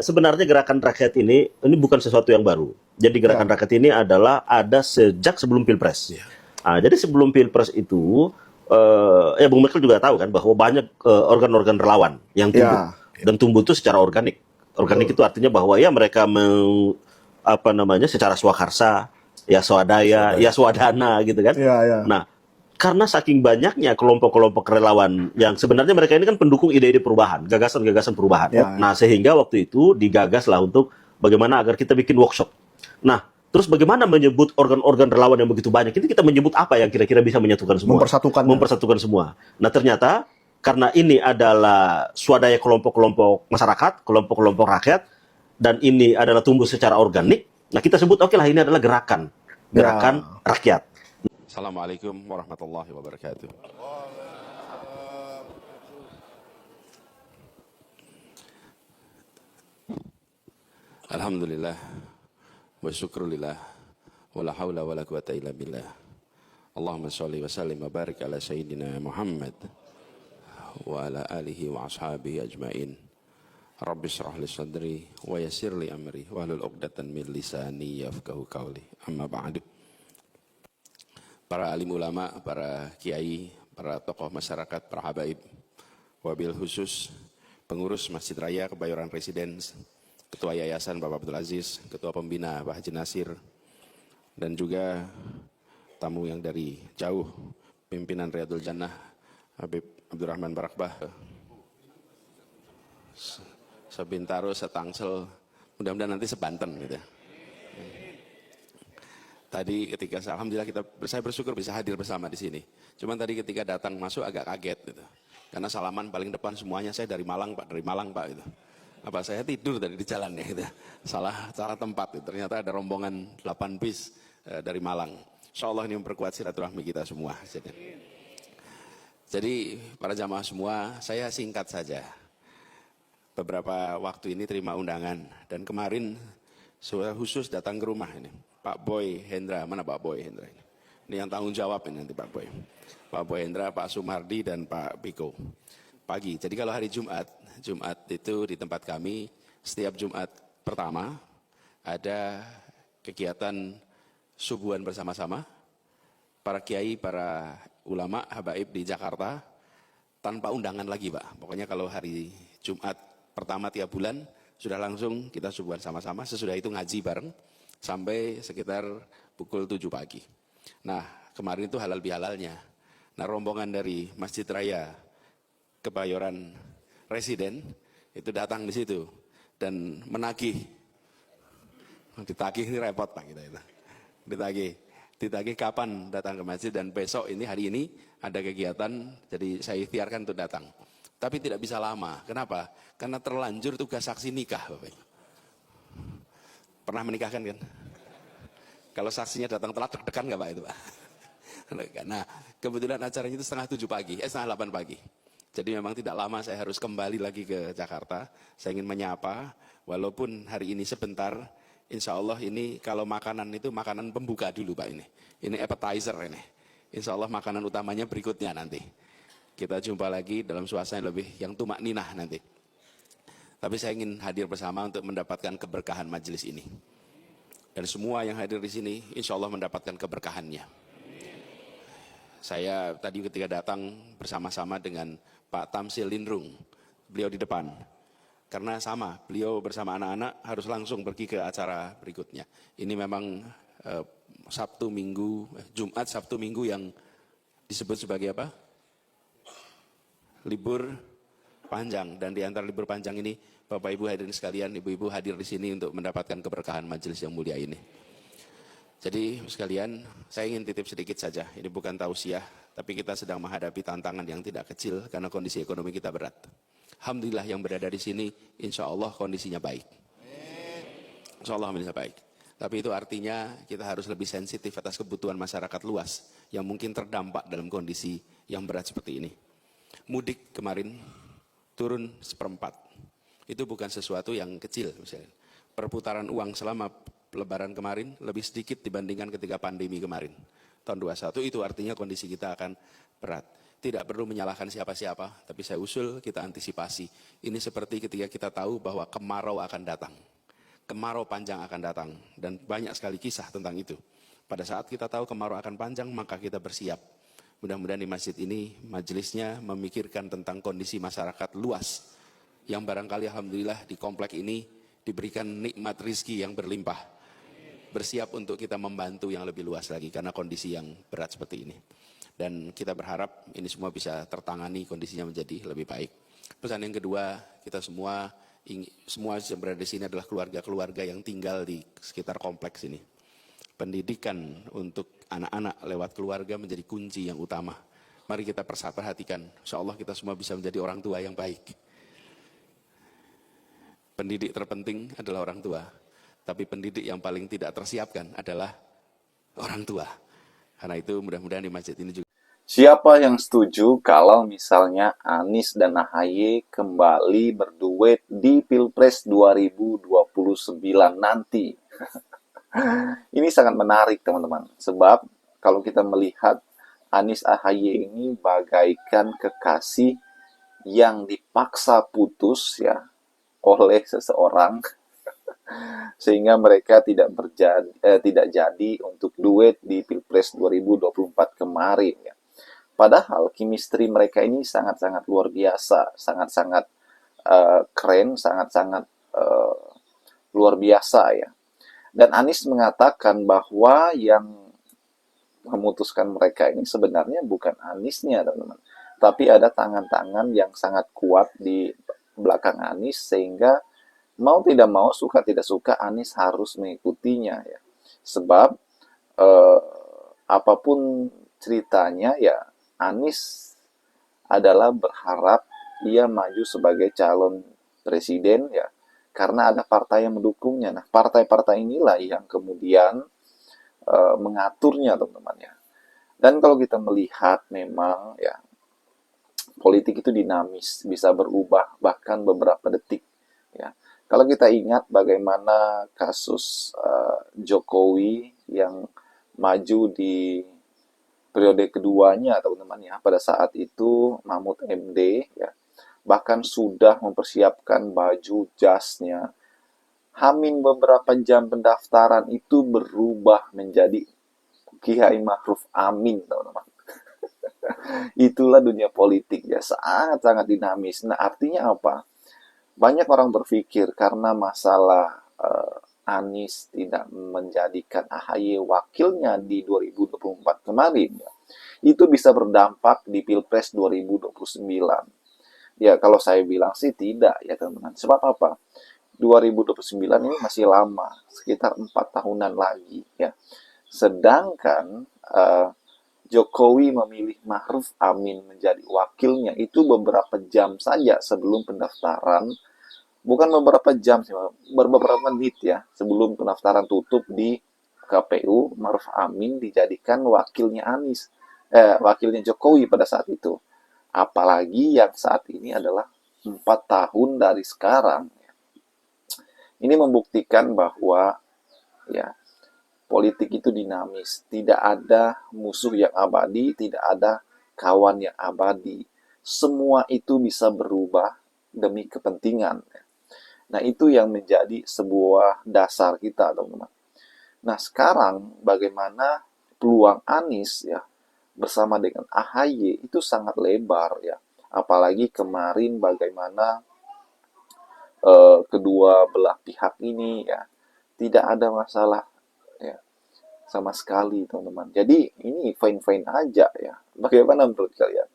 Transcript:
Sebenarnya gerakan rakyat ini bukan sesuatu yang baru. Jadi gerakan Ya, rakyat ini adalah ada sejak sebelum Pilpres. ya, Jadi sebelum Pilpres itu, ya Bung Michael juga tahu kan bahwa banyak organ-organ relawan yang tumbuh ya, dan tumbuh itu secara organik. Organik betul. itu artinya bahwa ya mereka apa namanya secara swakarsa, ya swadaya, ya Swadaya. swadana gitu kan. Ya, ya, Nah, karena saking banyaknya kelompok-kelompok relawan yang sebenarnya mereka ini kan pendukung ide-ide perubahan, gagasan-gagasan perubahan. ya, Nah, sehingga waktu itu digagaslah untuk bagaimana agar kita bikin workshop. Nah, terus bagaimana menyebut organ-organ relawan yang begitu banyak? Ini kita menyebut apa yang kira-kira bisa menyatukan semua? mempersatukannya. Mempersatukan semua. Nah, ternyata karena ini adalah swadaya kelompok-kelompok masyarakat, kelompok-kelompok rakyat, dan ini adalah tumbuh secara organik, nah kita sebut oke lah ini adalah gerakan. Gerakan Ya, rakyat. Assalamualaikum warahmatullahi wabarakatuh. Alhamdulillah wa syukrulillah wa la hawla wa la quwata illa billah. Allahumma sholli wa sallim wa barik ala sayyidina Muhammad wa ala alihi wa ashabihi ajmain. Rabbi shrah li sadri wa yassir li amri wa hlul 'uqdatan min lisani yafqahu qawli. Amma ba'du. Para alim ulama, para kiai, para tokoh masyarakat, para habaib, wabil khusus pengurus Masjid Raya Kebayoran Residen, Ketua Yayasan Bapak Abdul Aziz, Ketua Pembina Pak Haji Nasir, dan juga tamu yang dari jauh, pimpinan Riyadul Jannah Habib Abdurrahman Barakbah, Sebintaro, Setangsel, mudah-mudahan nanti sebanten gitu. Tadi ketika alhamdulillah saya bersyukur bisa hadir bersama di sini. Cuman tadi ketika datang masuk agak kaget gitu. Karena salaman paling depan semuanya saya dari Malang Pak, dari Malang Pak gitu. Apa saya tidur tadi di jalannya gitu. Salah tempat gitu. Ternyata ada rombongan 8 bis dari Malang. Insyaallah ini memperkuat silaturahmi kita semua. Jadi para jamaah semua, saya singkat saja. Beberapa waktu ini terima undangan dan kemarin saya khusus datang ke rumah ini. Pak Boy Hendra, mana Pak Boy Hendra ini? Ini yang tanggung jawab ini nanti Pak Boy. Pak Boy Hendra, Pak Sumardi dan Pak Piko. Pagi. Jadi kalau hari Jumat itu di tempat kami setiap Jumat pertama ada kegiatan subuhan bersama-sama para kiai, para ulama, habaib di Jakarta tanpa undangan lagi Pak. Pokoknya kalau hari Jumat pertama tiap bulan sudah langsung kita subuhan sama-sama, sesudah itu ngaji bareng sampai sekitar pukul 7 pagi. Nah, kemarin itu halal bihalalnya. Nah, rombongan dari Masjid Raya Kebayoran Residen itu datang di situ dan menagih. Ditagih ini repot Pak kita itu. Ditagih kapan datang ke masjid dan besok ini hari ini ada kegiatan, jadi saya ikhtiarkan untuk datang. Tapi tidak bisa lama. Kenapa? Karena terlanjur tugas saksi nikah Bapak Ibu. Pernah menikahkan kan? Kalau saksinya datang telat deg-degan nggak Pak itu Pak? Nah kebetulan acaranya itu setengah 8 pagi. Jadi memang tidak lama saya harus kembali lagi ke Jakarta. Saya ingin menyapa, walaupun hari ini sebentar, insya Allah ini kalau makanan itu makanan pembuka dulu Pak ini. Ini appetizer ini. Insya Allah makanan utamanya berikutnya nanti. Kita jumpa lagi dalam suasana yang tumak ninah nanti. Tapi saya ingin hadir bersama untuk mendapatkan keberkahan majelis ini. Dan semua yang hadir di sini insya Allah mendapatkan keberkahannya. Saya tadi ketika datang bersama-sama dengan Pak Tamsil Lindrung, beliau di depan. Karena sama, beliau bersama anak-anak harus langsung pergi ke acara berikutnya. Ini memang Jumat, Sabtu, Minggu yang disebut sebagai apa? Libur panjang, dan di antara libur panjang ini Bapak Ibu hadirin sekalian, Ibu-ibu hadir di sini untuk mendapatkan keberkahan majelis yang mulia ini. Jadi sekalian, saya ingin titip sedikit saja. Ini bukan tausiah, tapi kita sedang menghadapi tantangan yang tidak kecil karena kondisi ekonomi kita berat. Alhamdulillah yang berada di sini, insya Allah kondisinya baik. Insya Allah kondisinya baik. Tapi itu artinya kita harus lebih sensitif atas kebutuhan masyarakat luas yang mungkin terdampak dalam kondisi yang berat seperti ini. Mudik kemarin turun 1/4. Itu bukan sesuatu yang kecil misalnya. Perputaran uang selama Lebaran kemarin lebih sedikit dibandingkan ketika pandemi kemarin. Tahun 21 itu artinya kondisi kita akan berat. tidak perlu menyalahkan siapa-siapa, tapi saya usul kita antisipasi. Ini seperti ketika kita tahu bahwa kemarau akan datang. Kemarau panjang akan datang, dan banyak sekali kisah tentang itu. Pada saat kita tahu kemarau akan panjang, maka kita bersiap. Mudah-mudahan di masjid ini, majelisnya memikirkan tentang kondisi masyarakat luas, yang barangkali alhamdulillah di komplek ini diberikan nikmat rizki yang berlimpah. Bersiap untuk kita membantu yang lebih luas lagi, karena kondisi yang berat seperti ini. Dan kita berharap ini semua bisa tertangani, kondisinya menjadi lebih baik. Pesan yang kedua, kita semua yang berada di sini adalah keluarga-keluarga yang tinggal di sekitar kompleks ini. Pendidikan untuk anak-anak lewat keluarga menjadi kunci yang utama. Mari kita perhatikan, insya Allah kita semua bisa menjadi orang tua yang baik. Pendidik terpenting adalah orang tua, tapi pendidik yang paling tidak tersiapkan adalah orang tua. Karena itu mudah-mudahan di masjid ini juga. Siapa yang setuju kalau misalnya Anies dan AHY kembali berduet di Pilpres 2029 nanti? Ini sangat menarik teman-teman. Sebab kalau kita melihat Anies AHY ini bagaikan kekasih yang dipaksa putus ya oleh seseorang sehingga mereka tidak jadi untuk duet di Pilpres 2024 kemarin ya. Padahal chemistry mereka ini sangat-sangat luar biasa, sangat-sangat keren, sangat-sangat luar biasa ya. Dan Anies mengatakan bahwa yang memutuskan mereka ini sebenarnya bukan Aniesnya, teman-teman, tapi ada tangan-tangan yang sangat kuat di belakang Anies, sehingga mau tidak mau, suka tidak suka, Anies harus mengikutinya ya. Sebab apapun ceritanya ya, Anies adalah berharap ia maju sebagai calon presiden ya, karena ada partai yang mendukungnya. Nah, partai-partai inilah yang kemudian mengaturnya, teman-teman ya. Dan kalau kita melihat memang ya, politik itu dinamis, bisa berubah bahkan beberapa detik ya. Kalau kita ingat bagaimana kasus Jokowi yang maju di periode keduanya, teman-teman ya, pada saat itu Mahfud MD ya, bahkan sudah mempersiapkan baju jasnya. Hamin beberapa jam pendaftaran itu berubah menjadi Kiai Ma'ruf Amin, teman-teman. Itulah dunia politik ya, sangat-sangat dinamis. Nah, artinya apa? Banyak orang berpikir karena masalah Anies tidak menjadikan AHY wakilnya di 2024 kemarin ya, itu bisa berdampak di Pilpres 2029. Ya, kalau saya bilang sih tidak ya, teman-teman. Sebab apa? 2029 ini masih lama, sekitar 4 tahunan lagi ya. Sedangkan Jokowi memilih Ma'ruf Amin menjadi wakilnya itu beberapa jam saja sebelum pendaftaran. Bukan beberapa jam sih, beberapa menit ya sebelum pendaftaran tutup di KPU, Ma'ruf Amin dijadikan wakilnya wakilnya Jokowi pada saat itu. Apalagi yang saat ini adalah 4 tahun dari sekarang. Ini membuktikan bahwa ya, politik itu dinamis, tidak ada musuh yang abadi, tidak ada kawan yang abadi. Semua itu bisa berubah demi kepentingan. Nah, itu yang menjadi sebuah dasar kita, teman-teman. Nah, sekarang bagaimana peluang Anies ya bersama dengan AHY itu sangat lebar ya. Apalagi kemarin bagaimana kedua belah pihak ini ya tidak ada masalah ya sama sekali, teman-teman. Jadi ini fine-fine aja ya. Bagaimana menurut kalian?